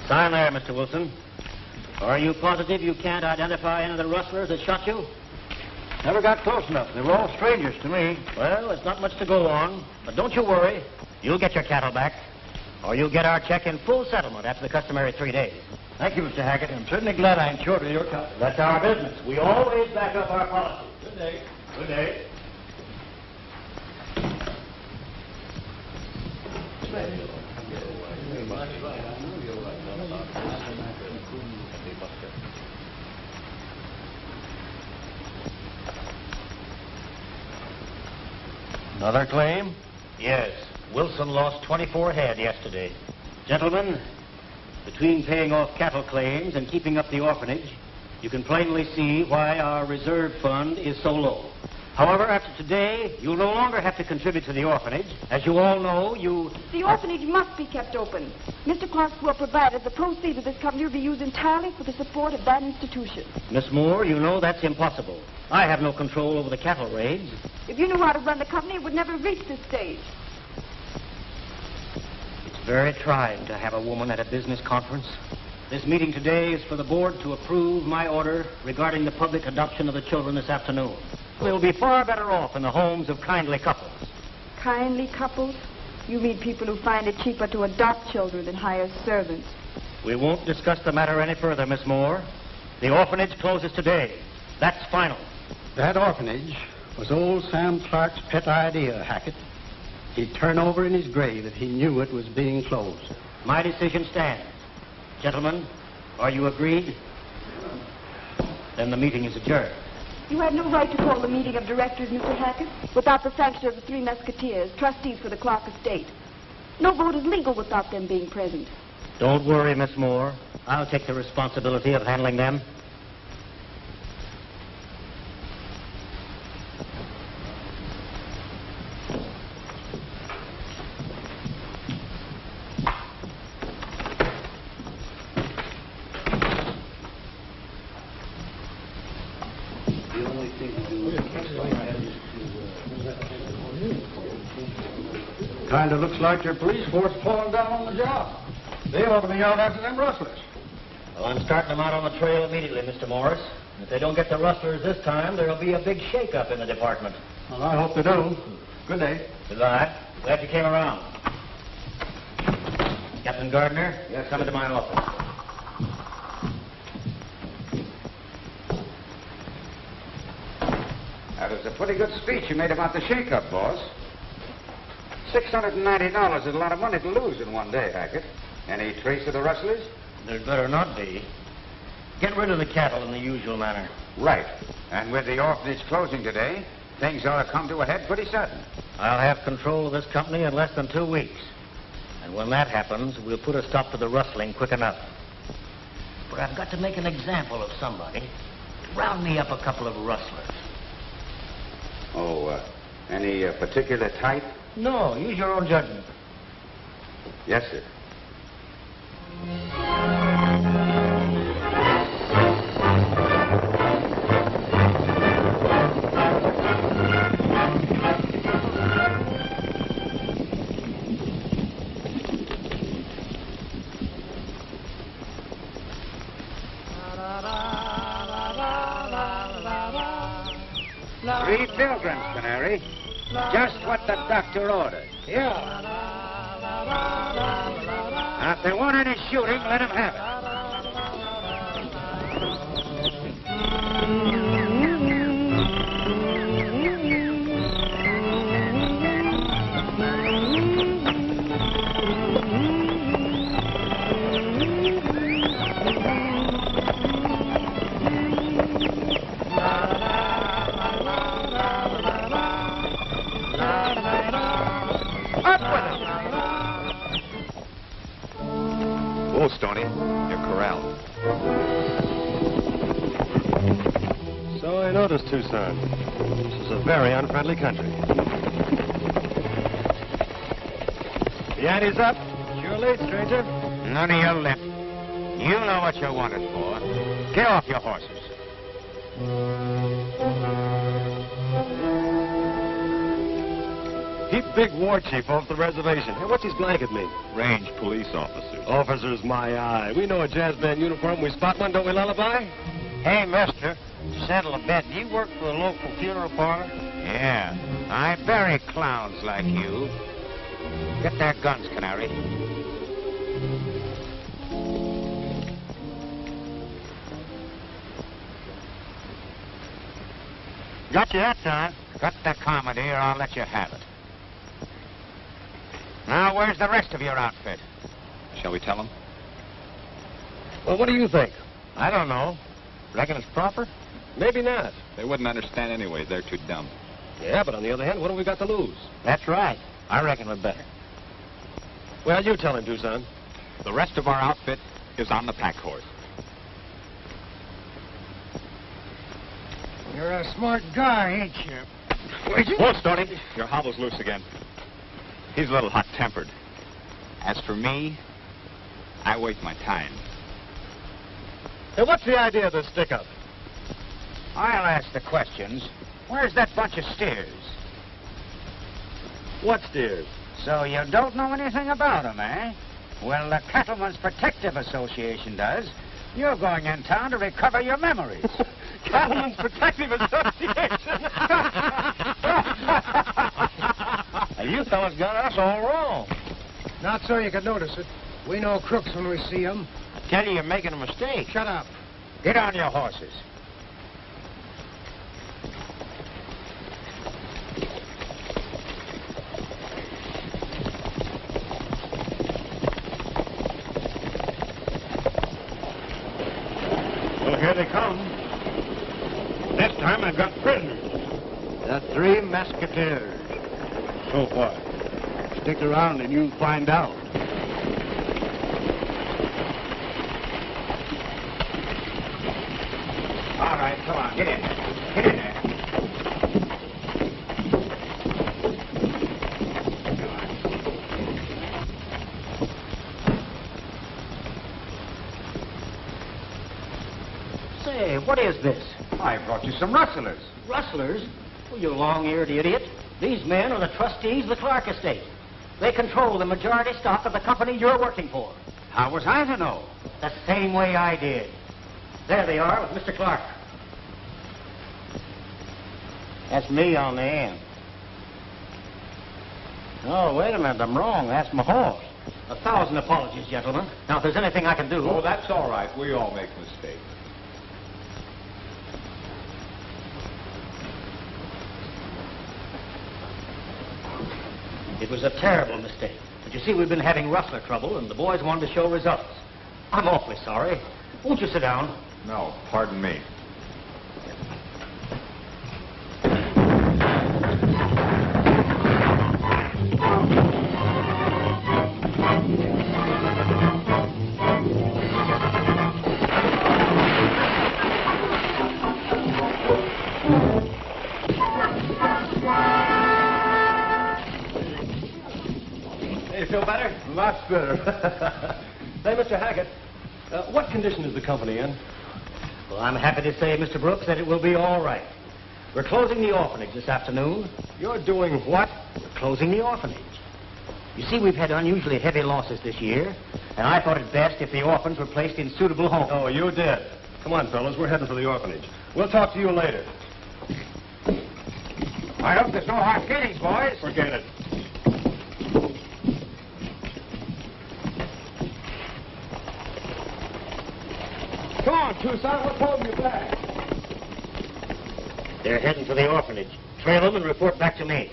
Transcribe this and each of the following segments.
Sign there, Mr. Wilson. Are you positive you can't identify any of the rustlers that shot you? Never got close enough. They were all strangers to me. Well, it's not much to go on, but don't you worry. You'll get your cattle back, or you'll get our check in full settlement after the customary 3 days. Thank you, Mr. Hackett. I'm certainly glad I ain't short of your company. That's our business. We always back up our policy. Good day. Good day. Another claim? Yes. Wilson lost 24 head yesterday. Gentlemen, between paying off cattle claims and keeping up the orphanage, you can plainly see why our reserve fund is so low. However, after today, you'll no longer have to contribute to the orphanage. As you all know, The orphanage must be kept open. Mr. Clark will provide that the proceeds of this company will be used entirely for the support of that institution. Miss Moore, you know that's impossible. I have no control over the cattle raids. If you knew how to run the company, it would never reach this stage. It's very trying to have a woman at a business conference. This meeting today is for the board to approve my order regarding the public adoption of the children this afternoon. We'll be far better off in the homes of kindly couples. Kindly couples? You mean people who find it cheaper to adopt children than hire servants. We won't discuss the matter any further, Miss Moore. The orphanage closes today. That's final. That orphanage was old Sam Clark's pet idea, Hackett. He'd turn over in his grave if he knew it was being closed. My decision stands. Gentlemen, are you agreed? Then the meeting is adjourned. You had no right to call a meeting of directors, Mr. Hackett, without the sanction of the 3 Musketeers, trustees for the Clark estate. No vote is legal without them being present. Don't worry, Miss Moore. I'll take the responsibility of handling them. Kind of looks like your police force falling down on the job. They ought to be out after them rustlers. Well, I'm starting them out on the trail immediately, Mr. Morris. If they don't get the rustlers this time, there'll be a big shake-up in the department. Well, I hope they do. Good day. Goodbye. Glad you came around. Captain Gardner, Yes, come sir. into my office. That was a pretty good speech you made about the shake-up, boss. $690 is a lot of money to lose in one day, Hackett. Any trace of the rustlers? There'd better not be. Get rid of the cattle in the usual manner. Right. And with the orphanage closing today, things ought to come to a head pretty sudden. I'll have control of this company in less than 2 weeks. And when that happens, we'll put a stop to the rustling quick enough. But I've got to make an example of somebody. Round me up a couple of rustlers. Oh, any particular type? No, use your own judgment. Yes, sir. Three pilgrims, Canary. Just what the doctor ordered. Yeah. Now, if they want any shooting, let them have it. Whoa, Stoney. You're corralled. So I noticed, Tucson. This is a very unfriendly country. The ante's up. You're late, stranger. None of your lip. You know what you're wanted for. Get off your horses. Keep big war chief off the reservation. Hey, what's his blanket mean? Range police officer. Officer's my eye. We know a jazz band uniform. We spot one, don't we, Lullaby? Hey, mister, settle a bet. Do you work for a local funeral parlor? Yeah. I bury clowns like you. Get their guns, Canary. Got you that time. Got the comedy, or I'll let you have it. Now, where's the rest of your outfit? Shall we tell him? Well, what do you think? I don't know. Reckon it's proper? Maybe not. They wouldn't understand anyway. They're too dumb. Yeah, but on the other hand, what have we got to lose? That's right. I reckon we're better. Well, you tell him, Tucson. The rest of our outfit is on the pack horse. You're a smart guy, ain't you? Whoa, Stoney. Your hobble's loose again. He's a little hot-tempered. As for me, I wait my time. Hey, what's the idea of this stick-up? I'll ask the questions. Where's that bunch of steers? What steers? So you don't know anything about them, eh? Well, the Cattleman's Protective Association does. You're going in town to recover your memories. Cattleman's Protective Association. You fellas got us all wrong. Not so you could notice it. We know crooks when we see them. I tell you, you're making a mistake. Shut up. Get on your horses. Well, here they come. This time I've got prisoners. The three Musketeers. So what? Stick around and you'll find out. All right, come on, get in. Get in there. Say, what is this? I brought you some rustlers. Rustlers? Oh, you long-eared idiot. These men are the trustees of the Clark estate. They control the majority stock of the company you're working for. How was I to know? The same way I did. There they are with Mr. Clark. That's me on the end. Oh, wait a minute, I'm wrong. That's my horse. 1,000 apologies, gentlemen. Now, if there's anything I can do... Oh, that's all right. We all make mistakes. It was a terrible mistake. But you see, we've been having rustler trouble, and the boys wanted to show results. I'm awfully sorry. Won't you sit down? No, pardon me. You feel better? Lots better. Hey, Mr. Hackett, what condition is the company in? Well, I'm happy to say, Mr. Brooks, that it will be all right. We're closing the orphanage this afternoon. You're doing what? We're closing the orphanage. You see, we've had unusually heavy losses this year, and I thought it best if the orphans were placed in suitable homes. Oh, you did. Come on, fellas, we're heading for the orphanage. We'll talk to you later. I hope there's no hard feelings, boys. Forget it. Come on, Tucson, what's holding you back? They're heading for the orphanage. Trail them and report back to me.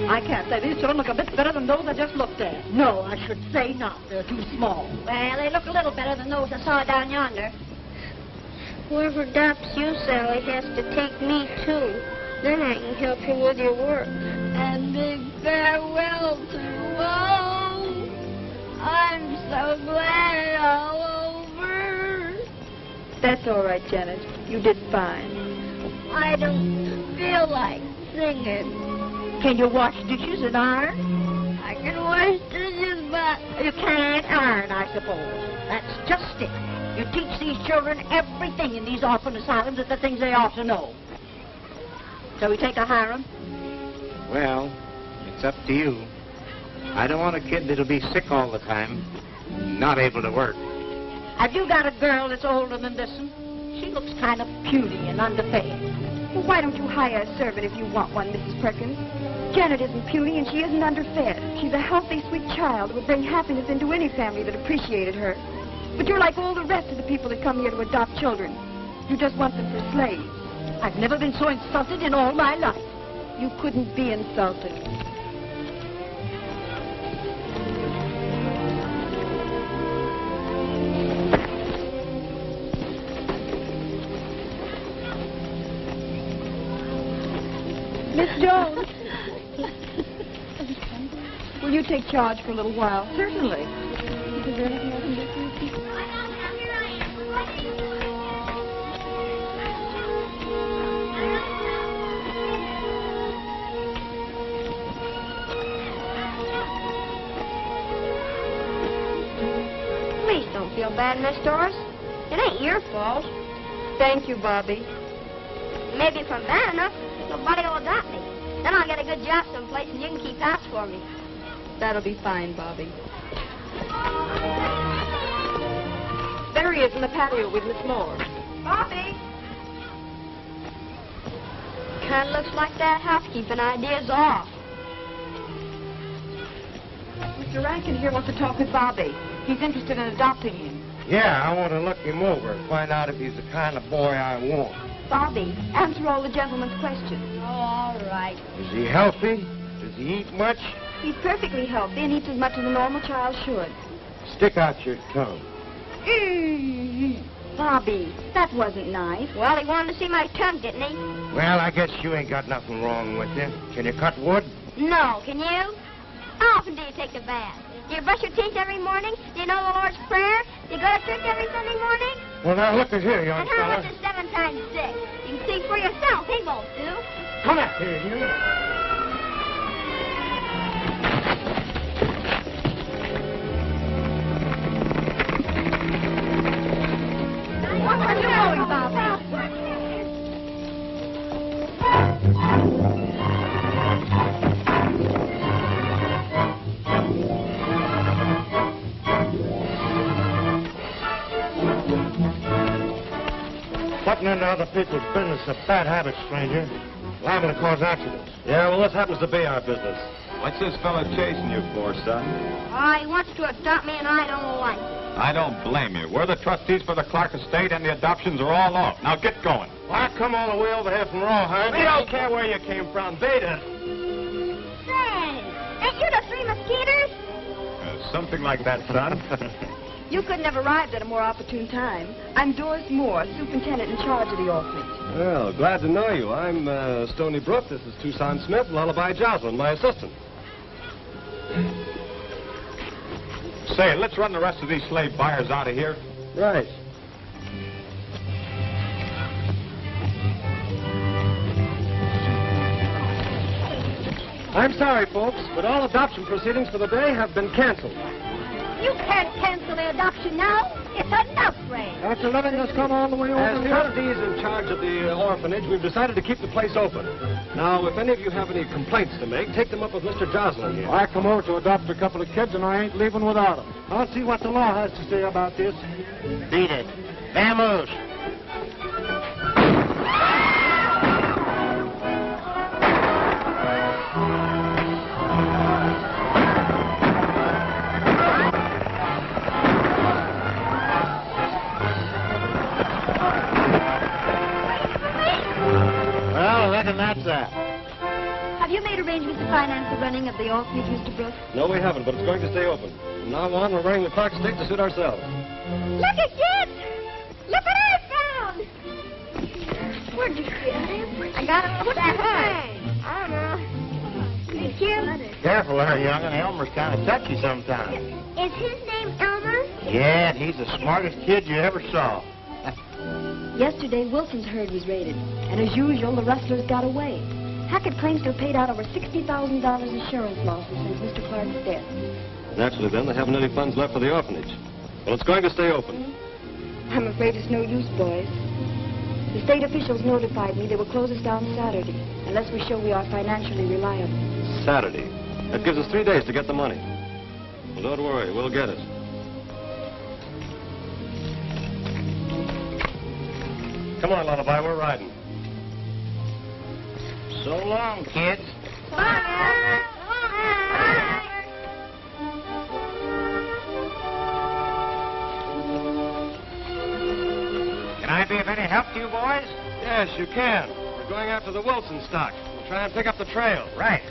I can't say these children look a bit better than those I just looked at. No, I should say not. They're too small. Well, they look a little better than those I saw down yonder. Whoever adopts you, Sally, has to take me, too. Then I can help you with your work. And big farewell to all. I'm so glad it's all over. That's all right, Janet. You did fine. I don't feel like singing. Can you wash dishes and iron? I can wash dishes, but You can't iron, I suppose. That's just it. You teach these children everything in these orphan asylums that the things they ought to know. Shall we take a harem? Well, it's up to you. I don't want a kid that'll be sick all the time, not able to work. Have you got a girl that's older than this one? She looks kind of puny and underfed. Well, why don't you hire a servant if you want one, Mrs. Perkins? Janet isn't puny and she isn't underfed. She's a healthy, sweet child who would bring happiness into any family that appreciated her. But you're like all the rest of the people that come here to adopt children. You just want them for slaves. I've never been so insulted in all my life. You couldn't be insulted. Miss Jones. Will you take charge for a little while? Certainly. Is there anything I can do for you, Pete? Please don't feel bad, Miss Doris. It ain't your fault. Thank you, Bobby. Maybe if I'm bad enough, nobody will adopt me. Then I'll get a good job someplace and you can keep house for me. That'll be fine, Bobby. There he is in the patio with Miss Moore. Bobby! Kind of looks like that housekeeping idea's off. Mr. Rankin here wants to talk with Bobby. He's interested in adopting him. Yeah, I want to look him over and find out if he's the kind of boy I want. Bobby, answer all the gentleman's questions. Oh, all right. Is he healthy? Does he eat much? He's perfectly healthy and eats as much as a normal child should. Stick out your tongue. Bobby, that wasn't nice. Well, he wanted to see my tongue, didn't he? Well, I guess you ain't got nothing wrong with you. Can you cut wood? No, can you? How often do you take a bath? Do you brush your teeth every morning? Do you know the Lord's Prayer? Do you go to church every Sunday morning? Well, now, look at here, young And how fella. much is 7 times 6? You can see for yourself. He won't do. Come up here, you. What are you doing, Bobby? Butting into other people's business is a bad habit, stranger. Liable to cause accidents. Yeah, well, this happens to be our business. What's this fella chasing you for, son? He wants to adopt me, and I don't like it. I don't blame you. We're the trustees for the Clark estate, and the adoptions are all off. Now get going. Well, I come all the way over here from Rawhide. We don't care where you came from. Beat it. Say, ain't you the Three Mosquitoes? Something like that, son. You couldn't have arrived at a more opportune time. I'm Doris Moore, superintendent in charge of the orphanage. Well, glad to know you. I'm Stony Brook. This is Tucson Smith, Lullaby Jocelyn, my assistant. Say, let's run the rest of these slave buyers out of here. Right. I'm sorry, folks, but all adoption proceedings for the day have been canceled. You can't cancel the adoption now. It's an outrage. After letting us come all the way over As here. trustees in charge of the orphanage, we've decided to keep the place open. Now, if any of you have any complaints to make, take them up with Mr. Jocelyn here. I come over to adopt a couple of kids, and I ain't leaving without them. I'll see what the law has to say about this. Beat it. Vamoose. Well, I reckon that's that. Have you made arrangements to finance the running of the orphanage, Mr. Brooks? No, we haven't, but it's going to stay open. From now on, we're running the Clark estate to suit ourselves. Look at kids! Look what I found! Where'd you get it? I got it off that high. I don't know. Thank you. Careful, careful there, young'un. Elmer's kind of touchy sometimes. Is his name Elmer? Yeah, and he's the smartest kid you ever saw. Yesterday, Wilson's herd was raided, and as usual, the rustlers got away. Hackett claims to have paid out over $60,000 insurance losses since Mr. Clark's death. Naturally, then, they haven't any funds left for the orphanage. Well, it's going to stay open. I'm afraid it's no use, boys. The state officials notified me they will close us down Saturday, unless we show we are financially reliable. Saturday. That gives us 3 days to get the money. Well, don't worry, we'll get it. Come on, Lullaby, we're riding. So long, kids. Bye. Can I be of any help to you boys? Yes, you can. We're going after the Wilson stock. We'll try and pick up the trail. Right.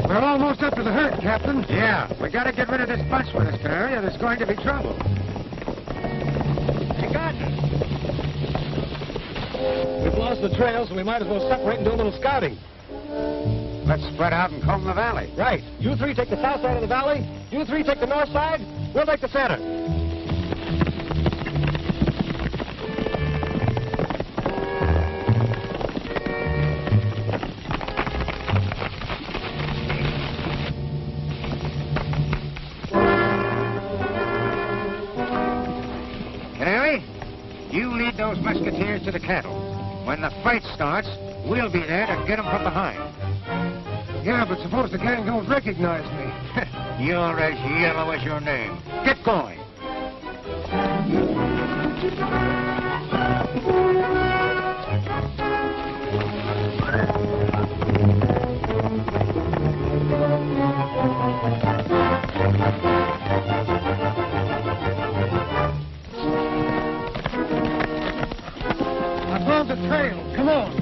We're almost up to the herd, Captain. Yeah, we gotta get rid of this bunch with us, Terry, or there's going to be trouble. Hey, Gardner. We've lost the trail, so we might as well separate and do a little scouting. Let's spread out and comb the valley. Right. You three take the south side of the valley. You three take the north side. We'll take the center. Canary, you lead those musketeers to the cattle. When the fight starts, we'll be there to get them from behind. Yeah, but suppose the gang don't recognize me. You're as yellow as your name. Get going. I found the trail. Come on.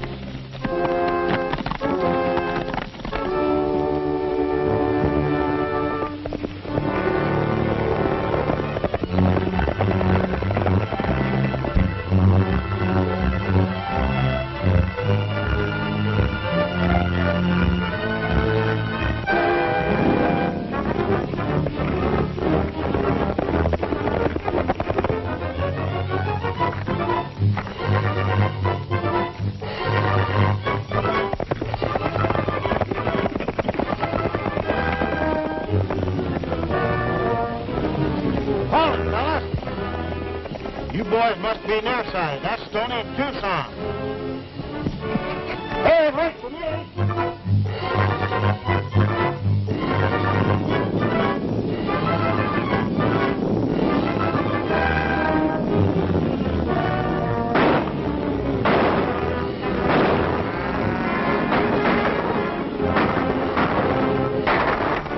Boys must be near side. That's Stony and Tucson. Hey, wait for me.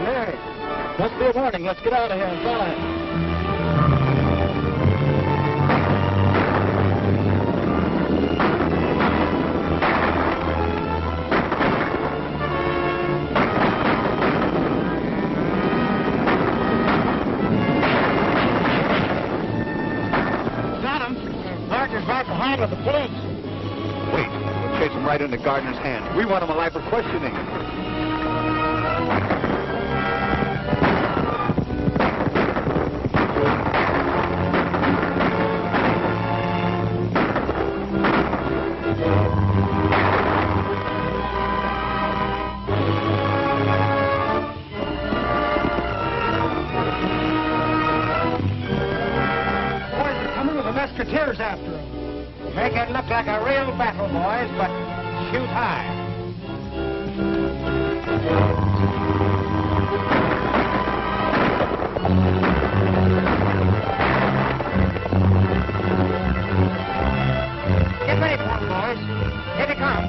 Mary, must be a warning. Let's get out of here and fly. With the police. Wait, we'll chase him right into Gardner's hand. We want him alive for questioning. Boys are coming with the musketeers after them. Make it look like a real battle, boys, but shoot high. Get ready for them, boys. Here they come.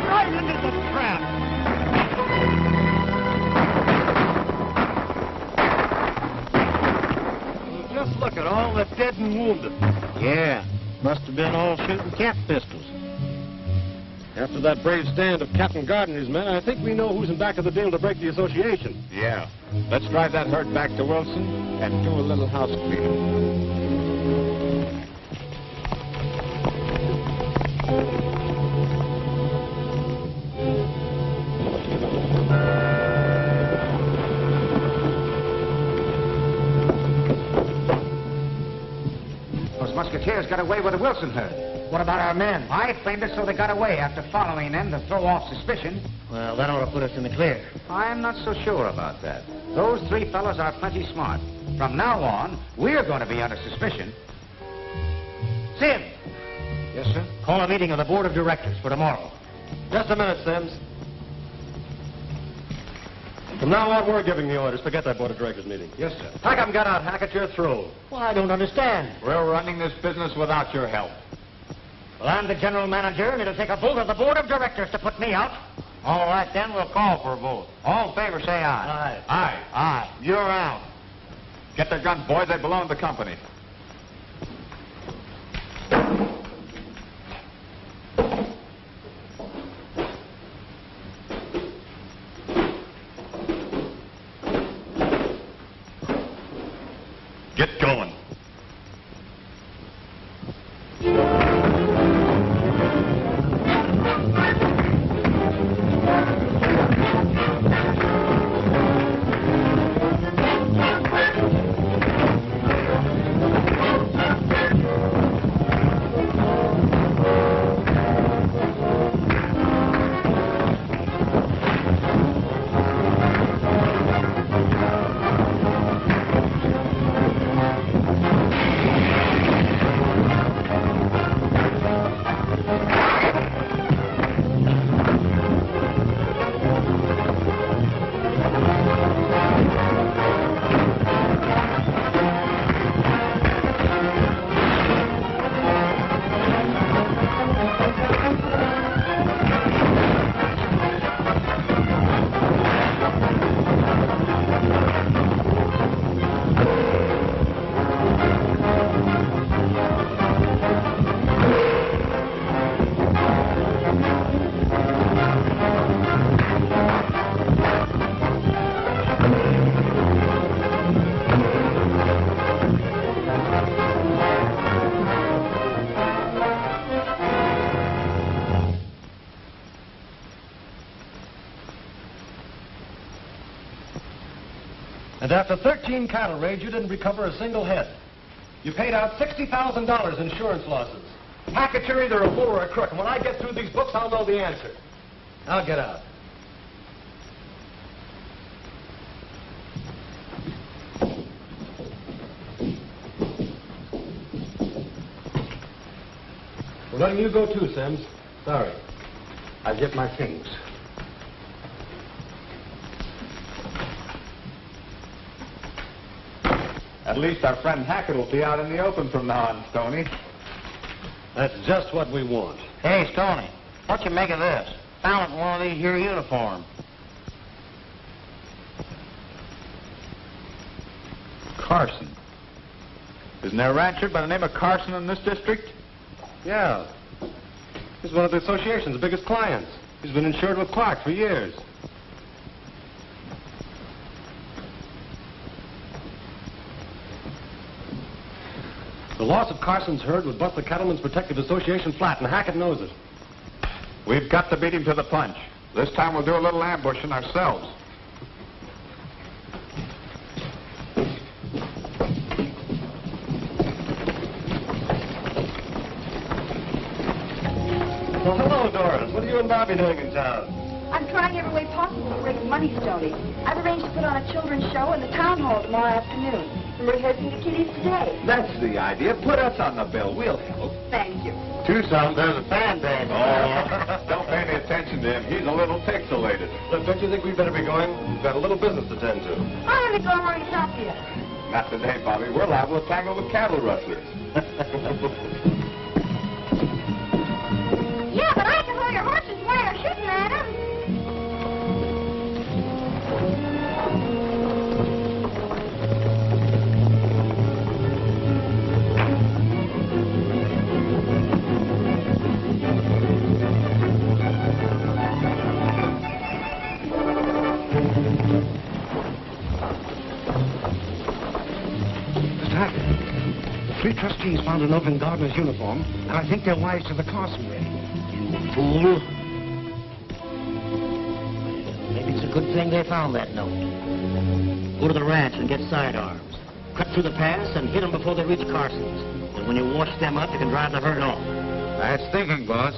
Right into the trap. all the dead and wounded. Yeah, must have been all shooting cap pistols. After that brave stand of Captain Gardner's men, I think we know who's in back of the deal to break the association. Yeah. Let's drive that herd back to Wilson and do a little house cleaning. Those musketeers got away with the Wilson herd. What about our men? I framed it so they got away after following them to throw off suspicion. Well, that ought to put us in the clear. I'm not so sure about that. Those three fellows are plenty smart. From now on, we're going to be under suspicion. Sim, Yes, sir? call a meeting of the board of directors for tomorrow. Just a minute, Sims. From now on, we're giving the orders. Forget that board of directors meeting. Yes, sir. Pack 'em, get out, Hackett. You're through. Well, I don't understand. We're running this business without your help. Well, I'm the general manager, and it'll take a vote of the board of directors to put me out. All right, then, we'll call for a vote. All in favor, say aye. Aye. Aye. Aye. You're out. Get their guns, boys. They belong to the company. Get going. And after 13 cattle raids, you didn't recover a single head. You paid out $60,000 insurance losses. Hackett, you're either a fool or a crook, and when I get through these books, I'll know the answer. Now get out. We're letting you go too, Sims. Sorry. I'll get my things. At least our friend Hackett will be out in the open from now on, Stoney. That's just what we want. Hey, Stoney, what you make of this? Found it in one of these here uniforms. Carson. Isn't there a rancher by the name of Carson in this district? Yeah. He's one of the association's biggest clients. He's been insured with Clark for years. The loss of Carson's herd would bust the Cattleman's Protective Association flat, and Hackett knows it. We've got to beat him to the punch. This time we'll do a little ambushing ourselves. Well, hello, Doris. What are you and Bobby doing in town? I'm trying every way possible to raise money, Stoney. I've arranged to put on a children's show in the town hall tomorrow afternoon. We're rehearsing the kiddies today. That's the idea. Put us on the bill. We'll help. Thank you. Tucson, there's a fan band. Oh, don't pay any attention to him. He's a little pixelated. Look, don't you think we'd better be going? We've got a little business to tend to. I'm going to go hurry up here. Not today, Bobby. We're liable to tangle with cattle rustlers. Yeah, but I can hold your horses while you're shooting at them. three trustees found a note in Gardner's uniform, and I think they're wise to the Carson way. You fool. Maybe it's a good thing they found that note. Go to the ranch and get sidearms. Cut through the pass and hit them before they reach Carson's. And when you wash them up, you can drive the herd off. That's thinking, boss.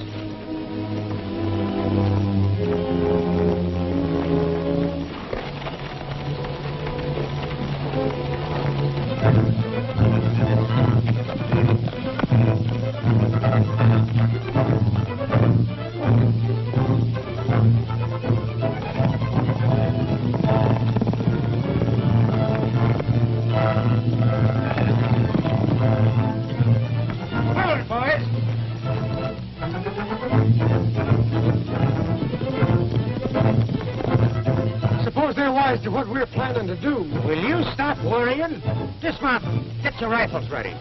To what we're planning to do. Will you stop worrying? Dismount. Get your rifles ready.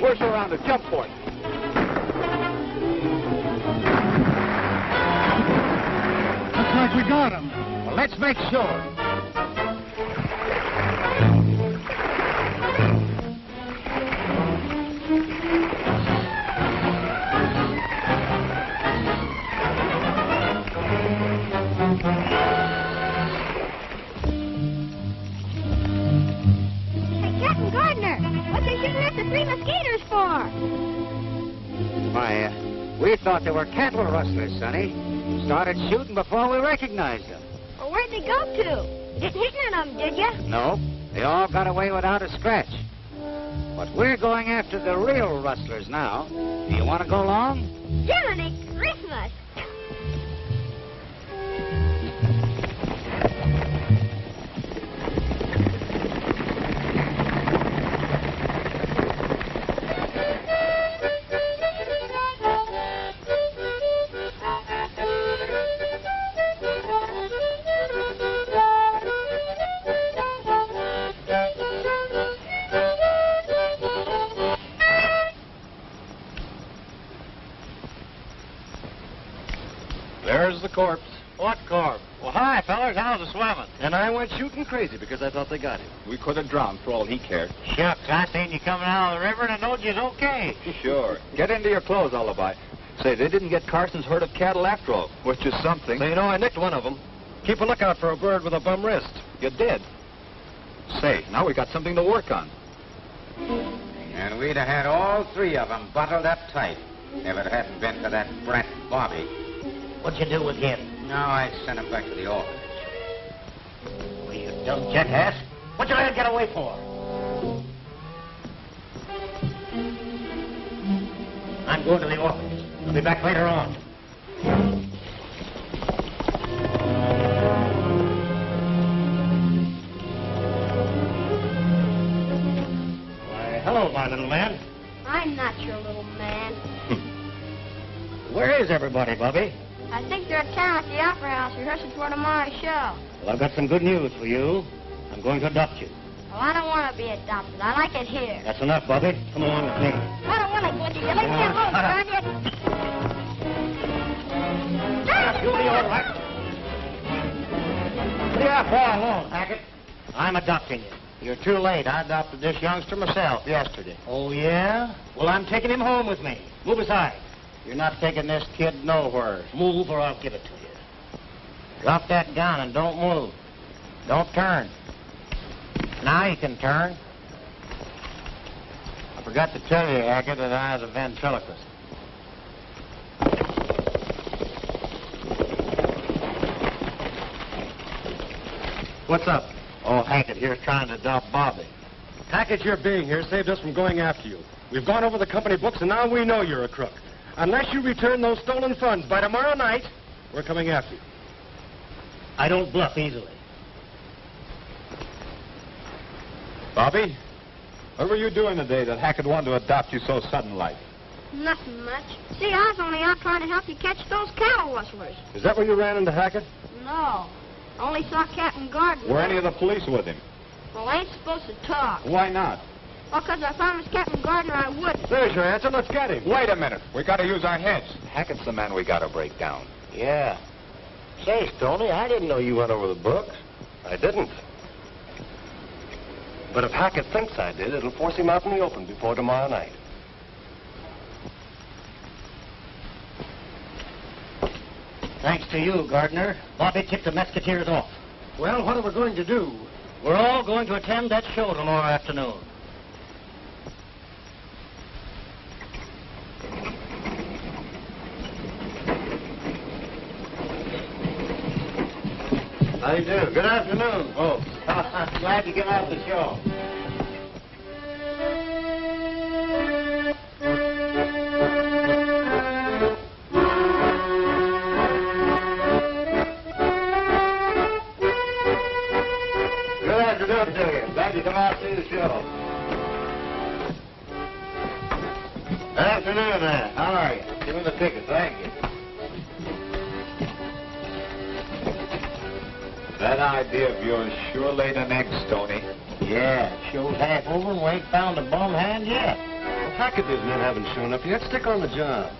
Where's around to jump for it? Looks like we got him. Well, let's make sure. We thought they were cattle rustlers, Sonny. Started shooting before we recognized them. Well, where'd they go to? Didn't hit none of them, did ya? No, they all got away without a scratch. But we're going after the real rustlers now. Do you want to go along? Jiminy Christmas! There's the corpse. What corpse? Well, hi, fellas. How's the swimming? And I went shooting crazy because I thought they got him. We could have drowned for all he cared. Shucks, I seen you coming out of the river and I knowed you was okay. Sure. Get into your clothes, Alibi. Say, they didn't get Carson's herd of cattle after all, which is something. So, you know, I nicked one of them. Keep a lookout for a bird with a bum wrist. You did. Say, now we got something to work on. And we'd have had all three of them bottled up tight if it hadn't been for that brat Bobby. What'd you do with him? No, I sent him back to the orphanage. Well, you dumb jackass. What'd you let him get away for? I'm going to the orphanage. I'll be back later on. Why, hello, my little man. I'm not your little man. Where is everybody, Bubby? I think they're at town at the Opera House rehearsing for tomorrow's show. Well, I've got some good news for you. I'm going to adopt you. Well, I don't want to be adopted. I like it here. That's enough, Bubby. Come along with me. I don't want to go with you. You leave me alone, darn you. You'll be all right. Leave that boy alone, Hackett. I'm adopting you. You're too late. I adopted this youngster myself yesterday. Oh, yeah? Well, I'm taking him home with me. Move aside. You're not taking this kid nowhere. Move or I'll give it to you. Drop that gun and don't move. Don't turn. Now you can turn. I forgot to tell you, Hackett, that I was a ventriloquist. What's up? Oh, Hackett here's trying to adopt Bobby. Hackett, your being here saved us from going after you. We've gone over the company books, and now we know you're a crook. Unless you return those stolen funds by tomorrow night, we're coming after you. I don't bluff easily. Bobby, what were you doing today that Hackett wanted to adopt you so sudden-like? Nothing much. See, I was only out trying to help you catch those cattle rustlers. Is that where you ran into Hackett? No. Only saw Captain Gardner. Were any of the police with him? Well, I ain't supposed to talk. Why not? Well, 'cause I promised Captain Gardner I wouldn't. There's your answer. Let's get him. Wait a minute. We got to use our heads. Hackett's the man we got to break down. Yeah. Say, Stoney, I didn't know you went over the books. I didn't. But if Hackett thinks I did, it'll force him out in the open before tomorrow night. Thanks to you, Gardner, Bobby tipped the Musketeers off. Well, what are we going to do? We're all going to attend that show tomorrow afternoon. How do you do? Good afternoon, folks. Glad you get out the show. Good afternoon to you. Glad you come out to see the show. Good afternoon, man. How are you? Give me the ticket. Thank you. That idea of yours sure laid an egg, Stoney. Yeah, show's half over and we ain't found a bum hand yet. Well, Hackett and his men haven't shown up yet. Stick on the job.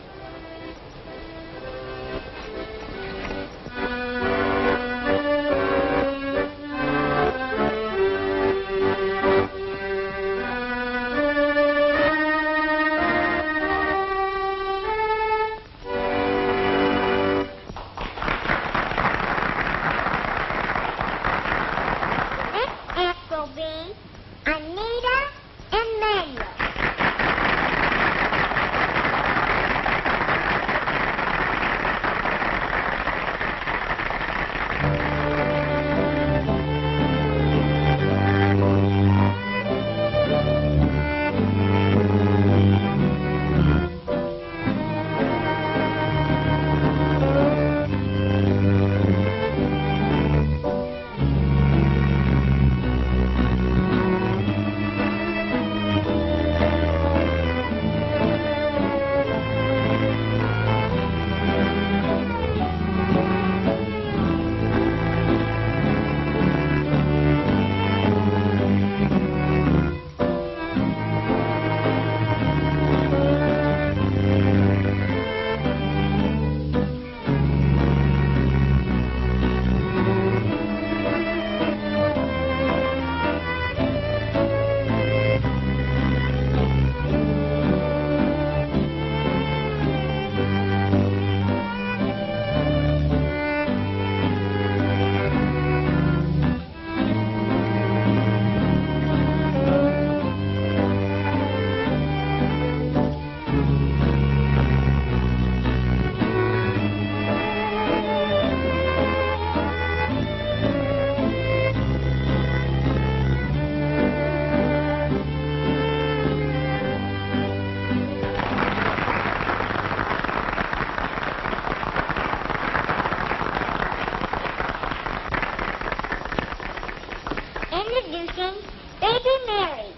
Introducing Baby Mary.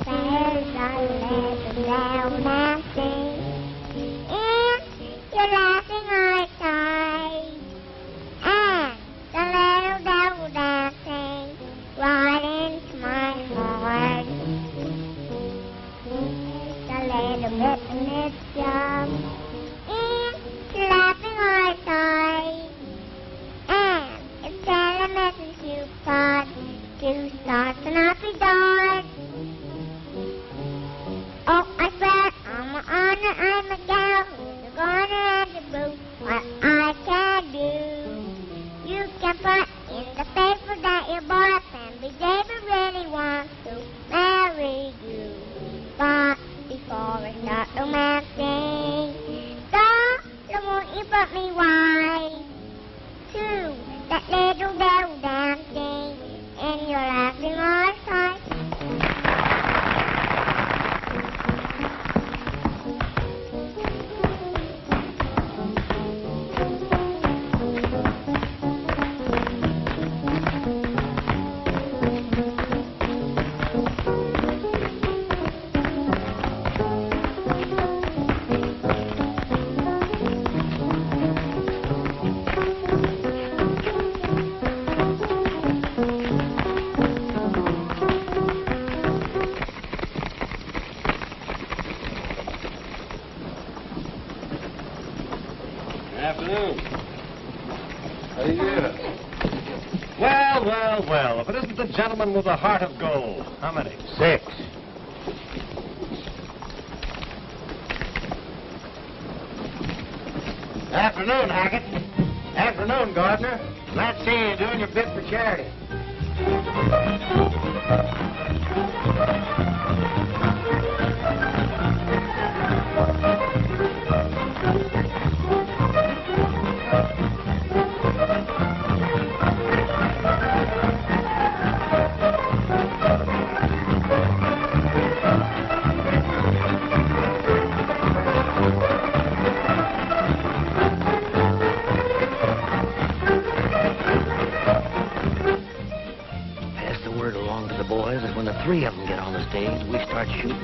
There's a little lamb dancing, and you're laughing outside. And the little devil dancing right into my heart. It's a little bit in its job. Laughing outside, and it's telling a message you've got to start the naughty dog. Oh, I fell for start romancing. Darling, won't you put me wise to that little devil dancing in your laughing eyes? Afternoon. How do you get? Well, well, well. If it isn't the gentleman with the heart of gold. How many? 6. Afternoon, Hackett. Afternoon, Gardner. Glad to see you doing your bit for charity. When the 3 of them get on the stage, we start shooting.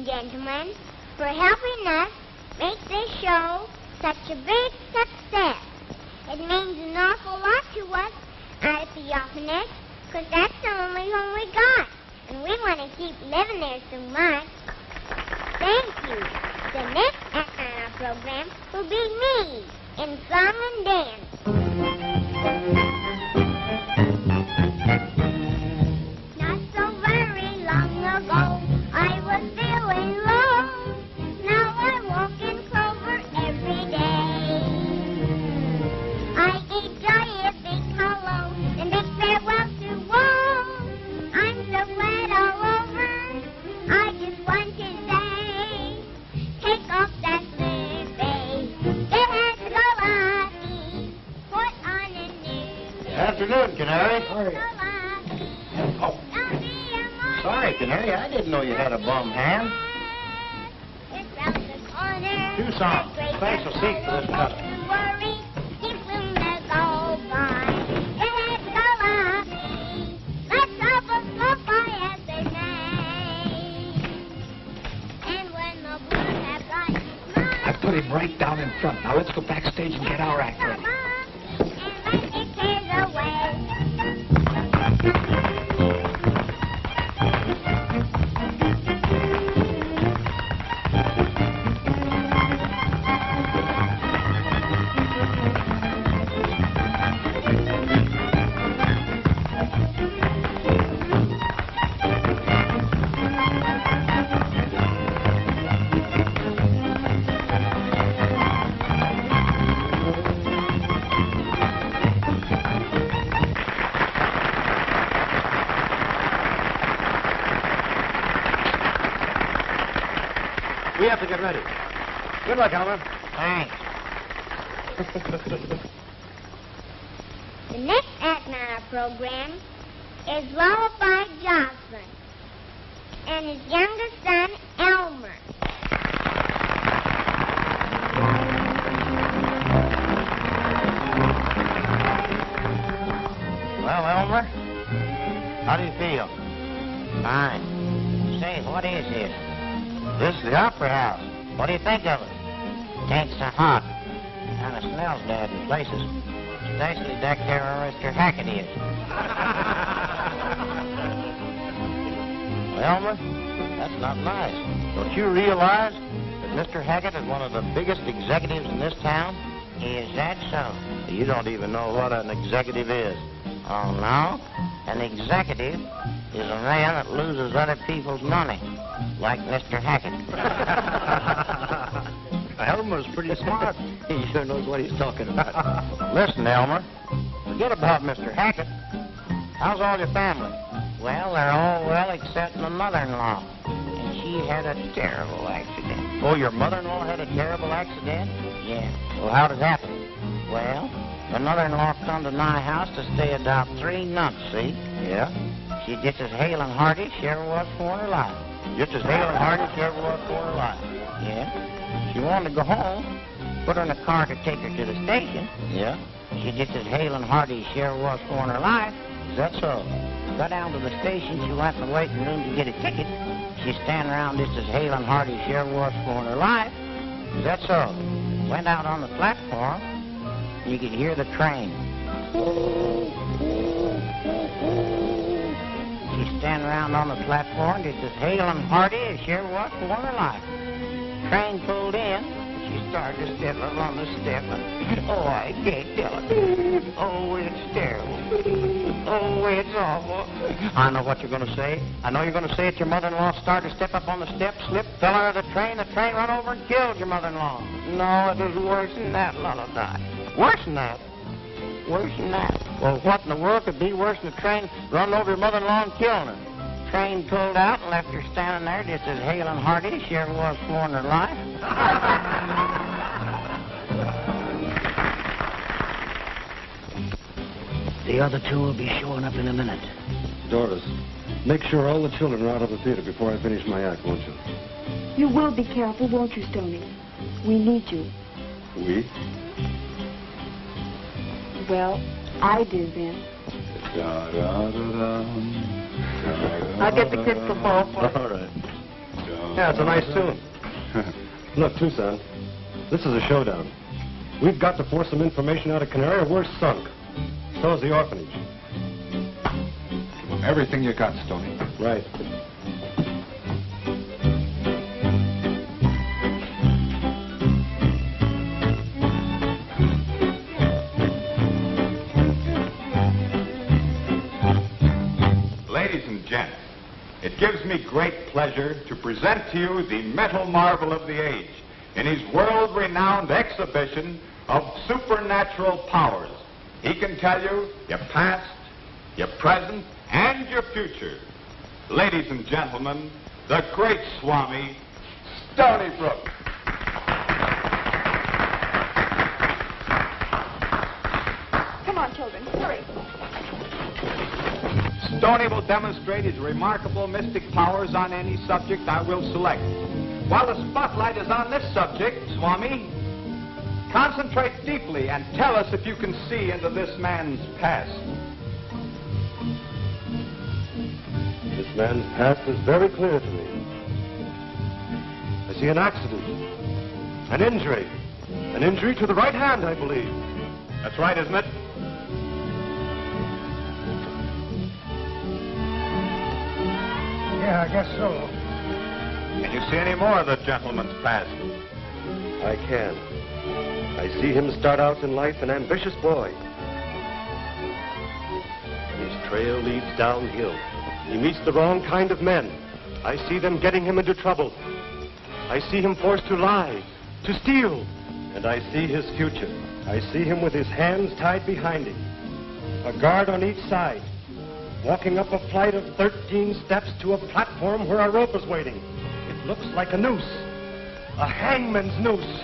Gentlemen, for helping us make this show such a big success. It means an awful lot to us out at the orphanage, because that's the only home we got, and we want to keep living there so much. Thank you. The next act on our program will be me in song and dance. Not so very long ago, I was feeling low. Now I walk in clover every day. I eat joy a big hello and big farewell to woe. I'm so glad all over. I just want to say, take off that blue face. Get out to go lucky. Put on a new face. Afternoon, Canary. Sorry. Oh. Sorry, Canary. I didn't know you had a bum hand. 2 songs. Special seat for this cutter. I put him right down in front. Now let's go backstage and get our act ready. We have to get ready. Good luck, Cattleman. Thanks. The next act in our program is Lullaby Jocelyn and his youngest son, Elmer. Well, Elmer, how do you feel? Fine. Say, what What is this? This is the Opera House. What do you think of it? It ain't so hot. Kind of smells bad in places. Especially back there where Mr. Hackett is. Well, Elmer, that's not nice. Don't you realize that Mr. Hackett is one of the biggest executives in this town? Is that so? You don't even know what an executive is. Oh, no? An executive is a man that loses other people's money, like Mr. Hackett. Elmer's pretty smart. He sure knows what he's talking about. Listen, Elmer, forget about Mr. Hackett. How's all your family? Well, they're all well except my mother-in-law. And she had a terrible accident. Oh, your mother-in-law had a terrible accident? Yeah. Well, how did it happen? Well, my mother-in-law come to my house to stay about 3 months, see? Yeah? She just as hale and hearty as she ever was for her life. Just as hale and hearty as she ever was for her life. Yeah. She wanted to go home, put her in a car to take her to the station. Yeah? She just as hale and hearty as she ever was for her life. Is that so? Got down to the station, she went in the waiting room to get a ticket. She's standing around just as hale and hearty as she ever was for her life. Is that so? Went out on the platform, and you could hear the train. She's standing around on the platform just as hale and hearty as she ever was for her life. Train pulled in. She started to step up on the step. Oh, I can't tell it. Oh, it's terrible. Oh, it's awful. I know what you're going to say. I know you're going to say that your mother-in-law started to step up on the step, slipped, fell out of the train run over and killed your mother-in-law. No, it was worse than that, Lullaby. Worse than that? Worse than that. Well, what in the world could be worse than a train running over your mother-in-law and killing her? Train pulled out and left her standing there just as hale and hearty as she ever was for in her life. The other two will be showing up in a minute. Doris, make sure all the children are out of the theater before I finish my act, won't you? You will be careful, won't you, Stoney? We need you. We? Well, I do then. I'll get the crystal ball for you. All right. Yeah, it's a nice tune. Look, Tucson, this is a showdown. We've got to force some information out of Canary or we're sunk. So is the orphanage. Everything you got, Stoney. Right. Ladies and gents, it gives me great pleasure to present to you the metal marvel of the age in his world-renowned exhibition of supernatural powers. He can tell you your past, your present, and your future. Ladies and gentlemen, the great Swami, Stony Brook. Come on, children, hurry. Stoney will demonstrate his remarkable mystic powers on any subject I will select. While the spotlight is on this subject, Swami, concentrate deeply and tell us if you can see into this man's past. This man's past is very clear to me. I see an accident, an injury to the right hand, I believe. That's right, isn't it? Yeah, I guess so. Can you see any more of the gentleman's past? I can. I see him start out in life an ambitious boy. His trail leads downhill. He meets the wrong kind of men. I see them getting him into trouble. I see him forced to lie, to steal. And I see his future. I see him with his hands tied behind him, a guard on each side, walking up a flight of 13 steps to a platform where a rope is waiting. It looks like a noose, a hangman's noose.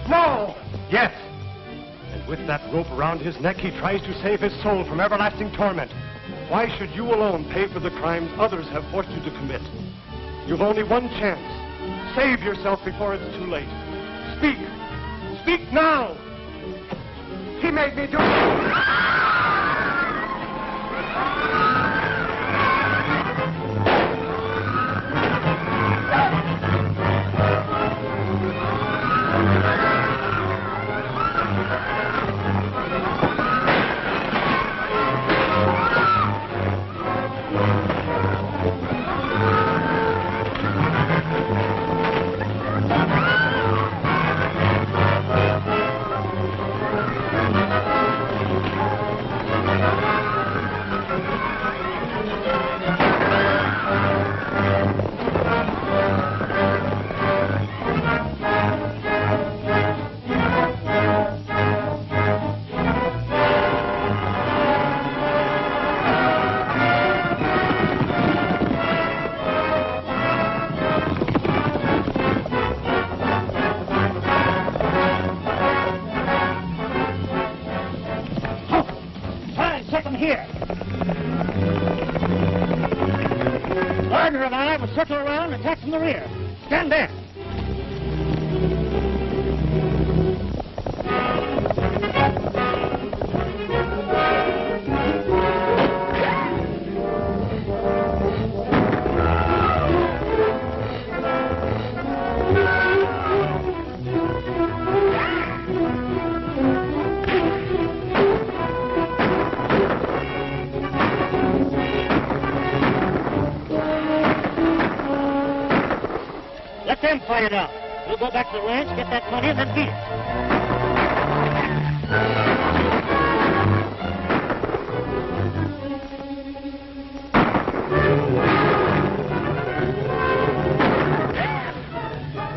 No! Yes. And with that rope around his neck, he tries to save his soul from everlasting torment. Why should you alone pay for the crimes others have forced you to commit? You've only one chance. Save yourself before it's too late. Speak. Speak now. He made me do it. 5 will circle around and attack from the rear. Stand there. Let them fight it out. We'll go back to the ranch, get that money, and then beat it.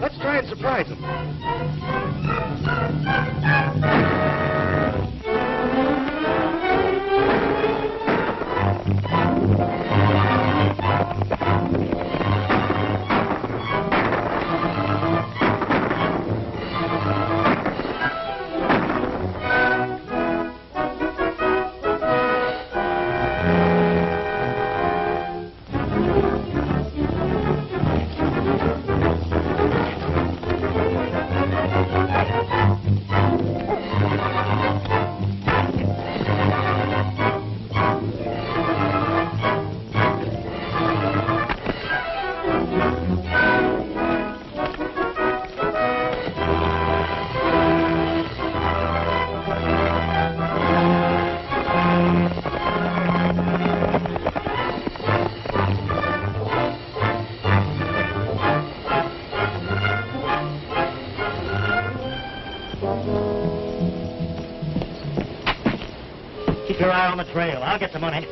Let's try and surprise them. Keep your eye on the trail. I'll get the money.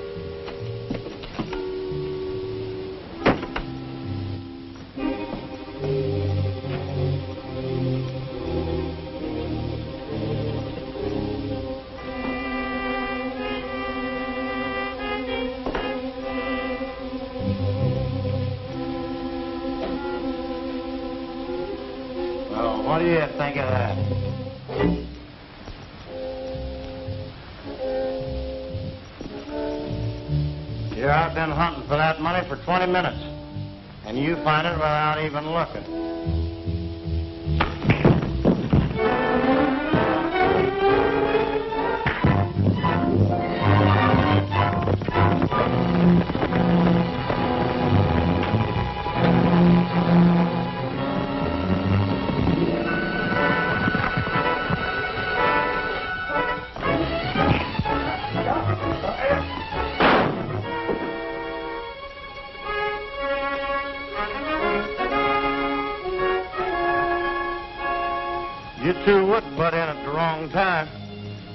Well, what do you think of that? Here I've been hunting for that money for 20 minutes, and you find it without even looking. You two would butt in at the wrong time.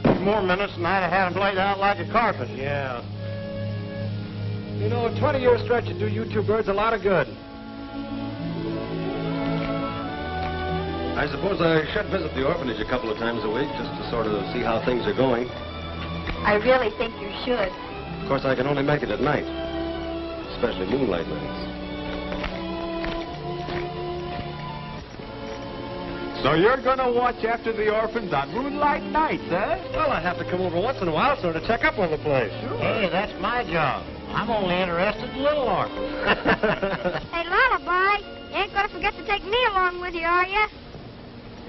2 more minutes and I'd have had them laid out like a carpet. Yeah. You know, a 20-year stretch would do you two birds a lot of good. I suppose I should visit the orphanage a couple of times a week just to sort of see how things are going. I really think you should. Of course, I can only make it at night, especially moonlight nights. So you're going to watch after the orphans on moonlight nights, eh? Well, I have to come over once in a while, sir, to check up on the place. Hey, that's my job. I'm only interested in little orphans. Hey, Lullaby, you ain't gonna forget to take me along with you, are you?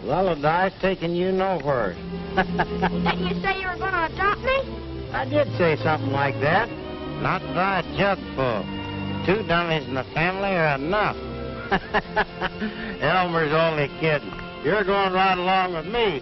Lullaby's taking you nowhere. Didn't you say you were gonna adopt me? I did say something like that. Not by a jugful. 2 dummies in the family are enough. Elmer's only kidding. You're going right along with me.